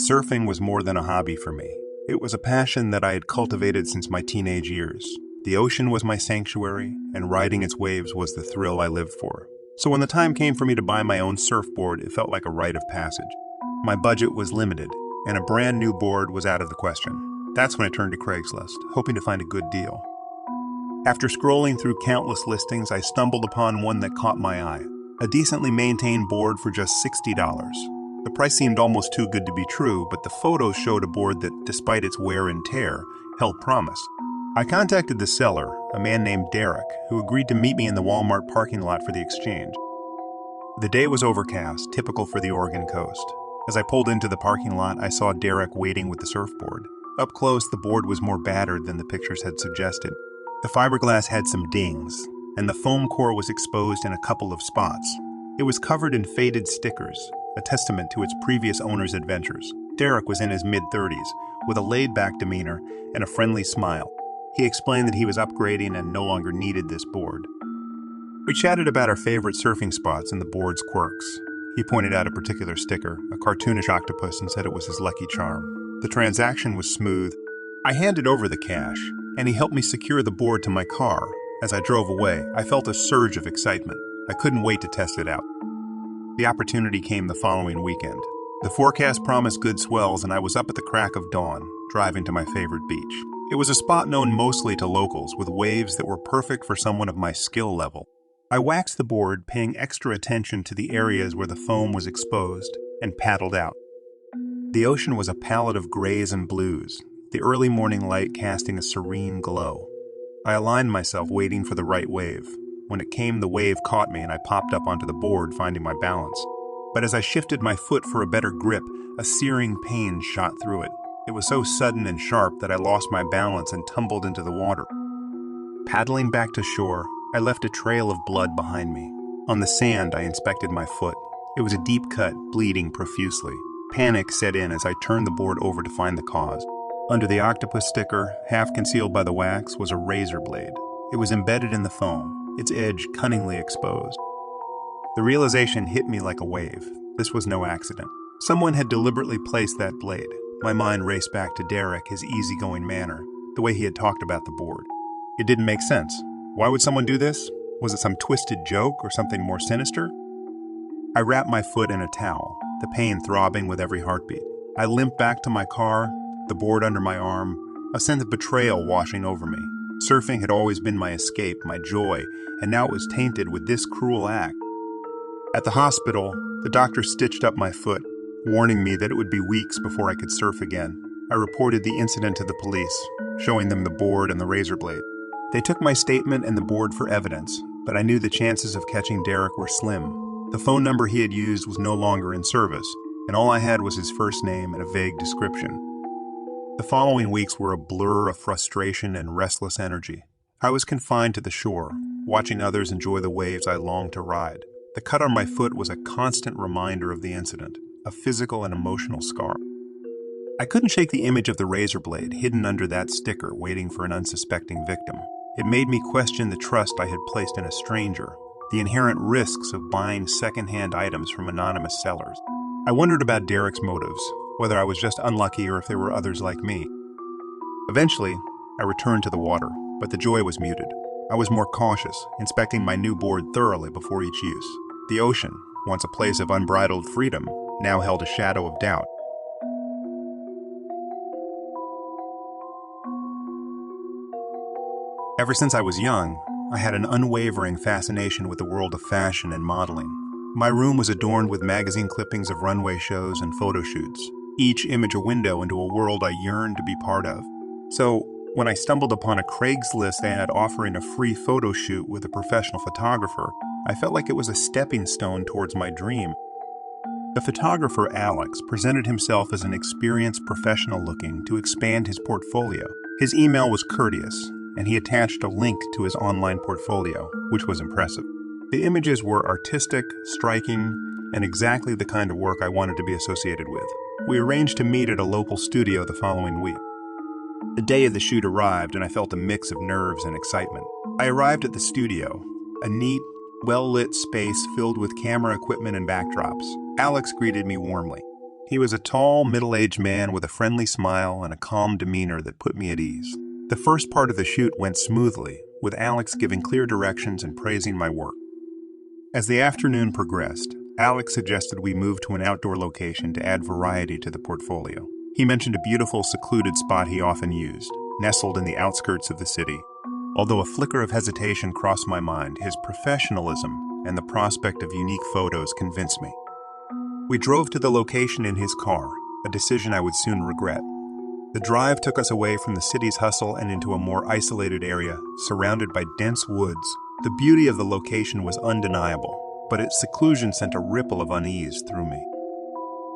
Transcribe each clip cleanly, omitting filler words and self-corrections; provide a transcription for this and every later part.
Surfing was more than a hobby for me. It was a passion that I had cultivated since my teenage years. The ocean was my sanctuary, and riding its waves was the thrill I lived for. So when the time came for me to buy my own surfboard, it felt like a rite of passage. My budget was limited, and a brand new board was out of the question. That's when I turned to Craigslist, hoping to find a good deal. After scrolling through countless listings, I stumbled upon one that caught my eye. A decently maintained board for just $60. The price seemed almost too good to be true, but the photos showed a board that, despite its wear and tear, held promise. I contacted the seller, a man named Derek, who agreed to meet me in the Walmart parking lot for the exchange. The day was overcast, typical for the Oregon coast. As I pulled into the parking lot, I saw Derek waiting with the surfboard. Up close, the board was more battered than the pictures had suggested. The fiberglass had some dings, and the foam core was exposed in a couple of spots. It was covered in faded stickers, a testament to its previous owner's adventures. Derek was in his mid-30s, with a laid-back demeanor and a friendly smile. He explained that he was upgrading and no longer needed this board. We chatted about our favorite surfing spots and the board's quirks. He pointed out a particular sticker, a cartoonish octopus, and said it was his lucky charm. The transaction was smooth. I handed over the cash, and he helped me secure the board to my car. As I drove away, I felt a surge of excitement. I couldn't wait to test it out. The opportunity came the following weekend. The forecast promised good swells, and I was up at the crack of dawn, driving to my favorite beach. It was a spot known mostly to locals, with waves that were perfect for someone of my skill level. I waxed the board, paying extra attention to the areas where the foam was exposed, and paddled out. The ocean was a palette of grays and blues, the early morning light casting a serene glow. I aligned myself, waiting for the right wave. When it came, the wave caught me and I popped up onto the board, finding my balance. But as I shifted my foot for a better grip, a searing pain shot through it. It was so sudden and sharp that I lost my balance and tumbled into the water. Paddling back to shore, I left a trail of blood behind me. On the sand, I inspected my foot. It was a deep cut, bleeding profusely. Panic set in as I turned the board over to find the cause. Under the octopus sticker, half concealed by the wax, was a razor blade. It was embedded in the foam, its edge cunningly exposed. The realization hit me like a wave. This was no accident. Someone had deliberately placed that blade. My mind raced back to Derek, his easygoing manner, the way he had talked about the board. It didn't make sense. Why would someone do this? Was it some twisted joke or something more sinister? I wrapped my foot in a towel, the pain throbbing with every heartbeat. I limped back to my car, the board under my arm, a sense of betrayal washing over me. Surfing had always been my escape, my joy, and now it was tainted with this cruel act. At the hospital, the doctor stitched up my foot, warning me that it would be weeks before I could surf again. I reported the incident to the police, showing them the board and the razor blade. They took my statement and the board for evidence, but I knew the chances of catching Derek were slim. The phone number he had used was no longer in service, and all I had was his first name and a vague description. The following weeks were a blur of frustration and restless energy. I was confined to the shore, watching others enjoy the waves I longed to ride. The cut on my foot was a constant reminder of the incident, a physical and emotional scar. I couldn't shake the image of the razor blade hidden under that sticker, waiting for an unsuspecting victim. It made me question the trust I had placed in a stranger, the inherent risks of buying second-hand items from anonymous sellers. I wondered about Derek's motives, whether I was just unlucky or if there were others like me. Eventually, I returned to the water, but the joy was muted. I was more cautious, inspecting my new board thoroughly before each use. The ocean, once a place of unbridled freedom, now held a shadow of doubt. Ever since I was young, I had an unwavering fascination with the world of fashion and modeling. My room was adorned with magazine clippings of runway shows and photo shoots, each image a window into a world I yearned to be part of. So, when I stumbled upon a Craigslist ad offering a free photo shoot with a professional photographer, I felt like it was a stepping stone towards my dream. The photographer, Alex, presented himself as an experienced professional looking to expand his portfolio. His email was courteous, and he attached a link to his online portfolio, which was impressive. The images were artistic, striking, and exactly the kind of work I wanted to be associated with. We arranged to meet at a local studio the following week. The day of the shoot arrived, and I felt a mix of nerves and excitement. I arrived at the studio, a neat, well-lit space filled with camera equipment and backdrops. Alex greeted me warmly. He was a tall, middle-aged man with a friendly smile and a calm demeanor that put me at ease. The first part of the shoot went smoothly, with Alex giving clear directions and praising my work. As the afternoon progressed, Alex suggested we move to an outdoor location to add variety to the portfolio. He mentioned a beautiful, secluded spot he often used, nestled in the outskirts of the city. Although a flicker of hesitation crossed my mind, his professionalism and the prospect of unique photos convinced me. We drove to the location in his car, a decision I would soon regret. The drive took us away from the city's hustle and into a more isolated area, surrounded by dense woods. The beauty of the location was undeniable, but its seclusion sent a ripple of unease through me.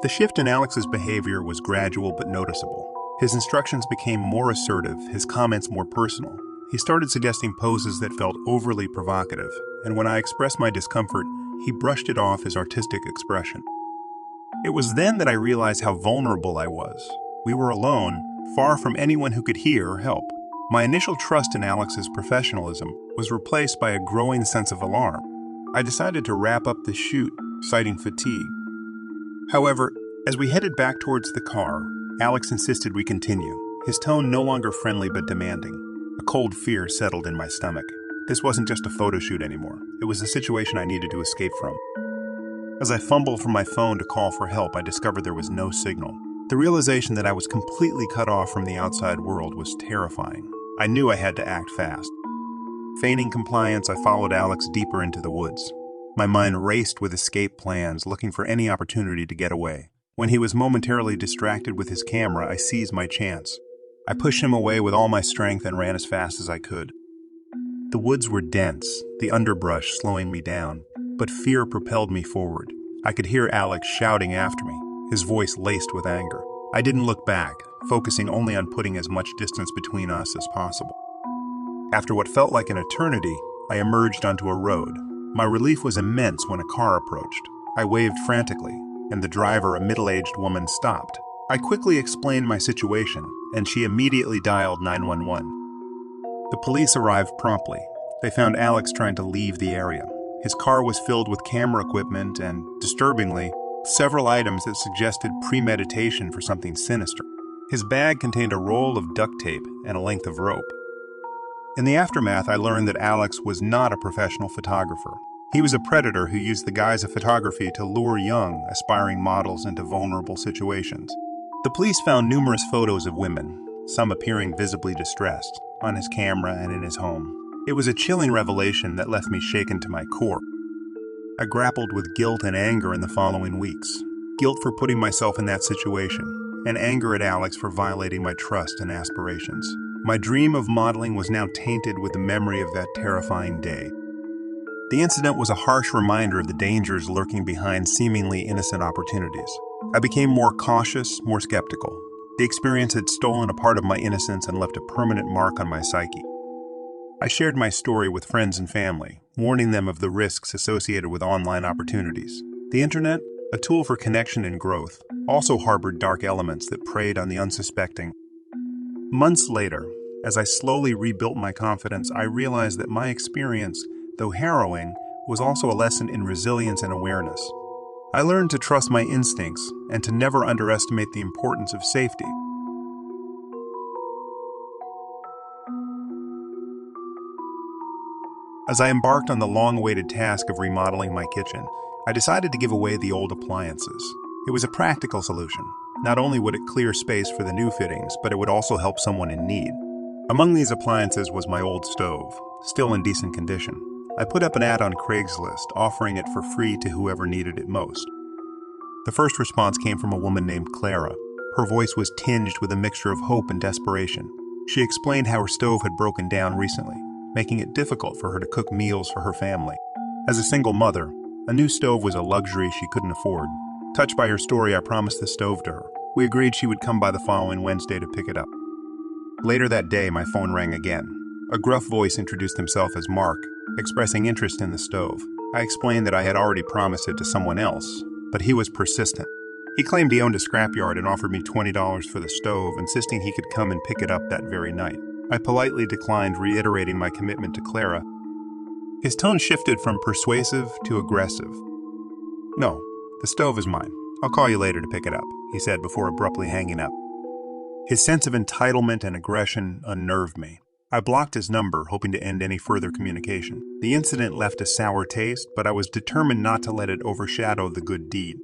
The shift in Alex's behavior was gradual but noticeable. His instructions became more assertive, his comments more personal. He started suggesting poses that felt overly provocative, and when I expressed my discomfort, he brushed it off as artistic expression. It was then that I realized how vulnerable I was. We were alone, far from anyone who could hear or help. My initial trust in Alex's professionalism was replaced by a growing sense of alarm. I decided to wrap up the shoot, citing fatigue. However, as we headed back towards the car, Alex insisted we continue, his tone no longer friendly but demanding. A cold fear settled in my stomach. This wasn't just a photo shoot anymore. It was a situation I needed to escape from. As I fumbled for my phone to call for help, I discovered there was no signal. The realization that I was completely cut off from the outside world was terrifying. I knew I had to act fast. Feigning compliance, I followed Alex deeper into the woods. My mind raced with escape plans, looking for any opportunity to get away. When he was momentarily distracted with his camera, I seized my chance. I pushed him away with all my strength and ran as fast as I could. The woods were dense, the underbrush slowing me down, but fear propelled me forward. I could hear Alex shouting after me, his voice laced with anger. I didn't look back, focusing only on putting as much distance between us as possible. After what felt like an eternity, I emerged onto a road. My relief was immense when a car approached. I waved frantically, and the driver, a middle-aged woman, stopped. I quickly explained my situation, and she immediately dialed 911. The police arrived promptly. They found Alex trying to leave the area. His car was filled with camera equipment and, disturbingly, several items that suggested premeditation for something sinister. His bag contained a roll of duct tape and a length of rope. In the aftermath, I learned that Alex was not a professional photographer. He was a predator who used the guise of photography to lure young, aspiring models into vulnerable situations. The police found numerous photos of women, some appearing visibly distressed, on his camera and in his home. It was a chilling revelation that left me shaken to my core. I grappled with guilt and anger in the following weeks. Guilt for putting myself in that situation, and anger at Alex for violating my trust and aspirations. My dream of modeling was now tainted with the memory of that terrifying day. The incident was a harsh reminder of the dangers lurking behind seemingly innocent opportunities. I became more cautious, more skeptical. The experience had stolen a part of my innocence and left a permanent mark on my psyche. I shared my story with friends and family, warning them of the risks associated with online opportunities. The internet, a tool for connection and growth, also harbored dark elements that preyed on the unsuspecting. Months later, as I slowly rebuilt my confidence, I realized that my experience, though harrowing, was also a lesson in resilience and awareness. I learned to trust my instincts and to never underestimate the importance of safety. As I embarked on the long-awaited task of remodeling my kitchen, I decided to give away the old appliances. It was a practical solution. Not only would it clear space for the new fittings, but it would also help someone in need. Among these appliances was my old stove, still in decent condition. I put up an ad on Craigslist, offering it for free to whoever needed it most. The first response came from a woman named Clara. Her voice was tinged with a mixture of hope and desperation. She explained how her stove had broken down recently, making it difficult for her to cook meals for her family. As a single mother, a new stove was a luxury she couldn't afford. Touched by her story, I promised the stove to her. We agreed she would come by the following Wednesday to pick it up. Later that day, my phone rang again. A gruff voice introduced himself as Mark, expressing interest in the stove. I explained that I had already promised it to someone else, but he was persistent. He claimed he owned a scrapyard and offered me $20 for the stove, insisting he could come and pick it up that very night. I politely declined, reiterating my commitment to Clara. His tone shifted from persuasive to aggressive. "No, the stove is mine. "I'll call you later to pick it up," he said before abruptly hanging up. His sense of entitlement and aggression unnerved me. I blocked his number, hoping to end any further communication. The incident left a sour taste, but I was determined not to let it overshadow the good deed.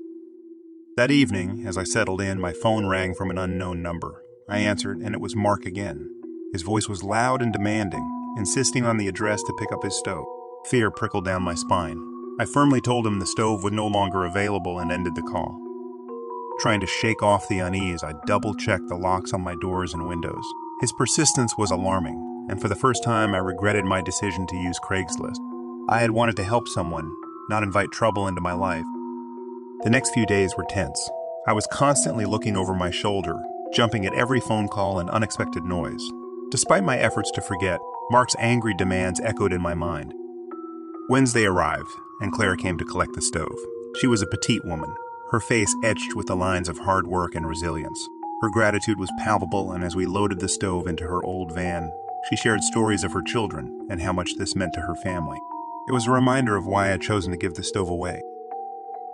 That evening, as I settled in, my phone rang from an unknown number. I answered, and it was Mark again. His voice was loud and demanding, insisting on the address to pick up his stove. Fear prickled down my spine. I firmly told him the stove was no longer available and ended the call. Trying to shake off the unease, I double-checked the locks on my doors and windows. His persistence was alarming, and for the first time I regretted my decision to use Craigslist. I had wanted to help someone, not invite trouble into my life. The next few days were tense. I was constantly looking over my shoulder, jumping at every phone call and unexpected noise. Despite my efforts to forget, Mark's angry demands echoed in my mind. Wednesday arrived, and Claire came to collect the stove. She was a petite woman, her face etched with the lines of hard work and resilience. Her gratitude was palpable, and as we loaded the stove into her old van, she shared stories of her children and how much this meant to her family. It was a reminder of why I had chosen to give the stove away.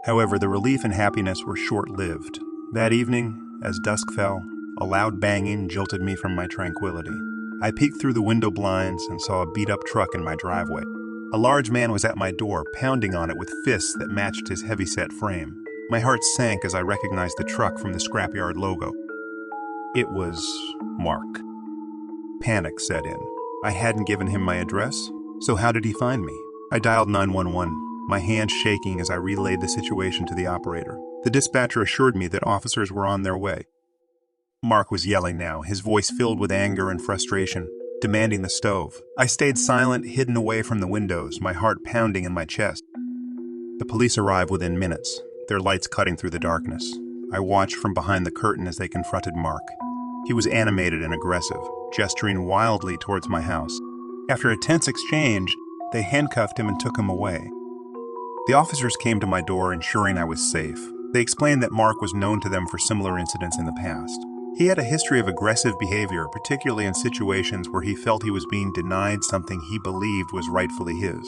However, the relief and happiness were short-lived. That evening, as dusk fell, a loud banging jolted me from my tranquility. I peeked through the window blinds and saw a beat-up truck in my driveway. A large man was at my door, pounding on it with fists that matched his heavy-set frame. My heart sank as I recognized the truck from the scrapyard logo. It was Mark. Panic set in. I hadn't given him my address, so how did he find me? I dialed 911, my hands shaking as I relayed the situation to the operator. The dispatcher assured me that officers were on their way. Mark was yelling now, his voice filled with anger and frustration, demanding the stove. I stayed silent, hidden away from the windows, my heart pounding in my chest. The police arrived within minutes, their lights cutting through the darkness. I watched from behind the curtain as they confronted Mark. He was animated and aggressive, gesturing wildly towards my house. After a tense exchange, they handcuffed him and took him away. The officers came to my door, ensuring I was safe. They explained that Mark was known to them for similar incidents in the past. He had a history of aggressive behavior, particularly in situations where he felt he was being denied something he believed was rightfully his.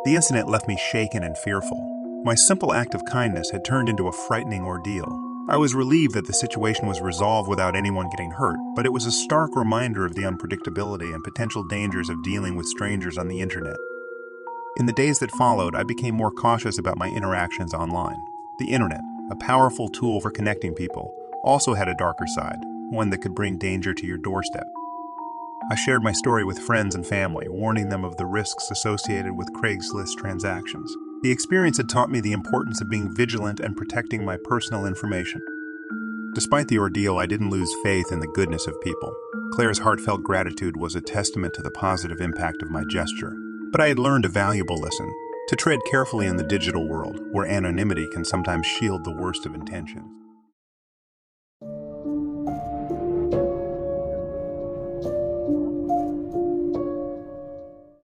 The incident left me shaken and fearful. My simple act of kindness had turned into a frightening ordeal. I was relieved that the situation was resolved without anyone getting hurt, but it was a stark reminder of the unpredictability and potential dangers of dealing with strangers on the internet. In the days that followed, I became more cautious about my interactions online. The internet, a powerful tool for connecting people, also had a darker side, one that could bring danger to your doorstep. I shared my story with friends and family, warning them of the risks associated with Craigslist transactions. The experience had taught me the importance of being vigilant and protecting my personal information. Despite the ordeal, I didn't lose faith in the goodness of people. Claire's heartfelt gratitude was a testament to the positive impact of my gesture. But I had learned a valuable lesson: to tread carefully in the digital world, where anonymity can sometimes shield the worst of intentions.